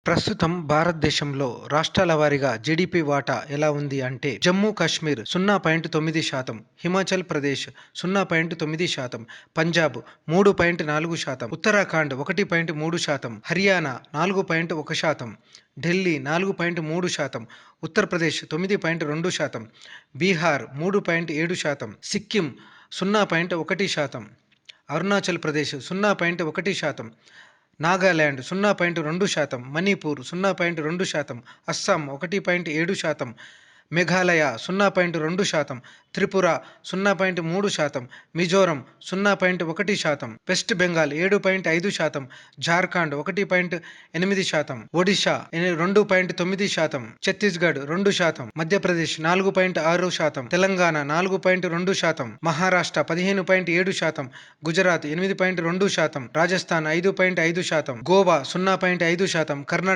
ప్రస్తుతం భారతదేశంలో రాష్ట్రాల వారీగా జీడీపీ వాటా ఎలా ఉంది అంటే జమ్మూ కాశ్మీర్ 0.9%, హిమాచల్ ప్రదేశ్ 0.9%, పంజాబ్ 3.4%, ఉత్తరాఖండ్ 1.3%, హర్యానా 4.1%, ఢిల్లీ 4.3%, ఉత్తరప్రదేశ్ 9.2%, బీహార్ 3.7%, సిక్కిం 0.1%, అరుణాచల్ ప్రదేశ్ 0.1%, నాగాలాండ్ 0.2%, మణిపూర్ 0.2%, అస్సాం 1.7%, మేఘాలయ 0.2%, త్రిపుర 0.3%, మిజోరం 0.1%, వెస్ట్ బెంగాల్ 7.5%, జార్ఖండ్ 1.8%, ఒడిశా 2.9%, ఛత్తీస్గఢ్ 2%, మధ్యప్రదేశ్ 4.6%, తెలంగాణ 4.2%, మహారాష్ట్ర 15.7%, గుజరాత్ 8.2%, రాజస్థాన్ 5.5%, గోవా 0.5%, కర్ణాటక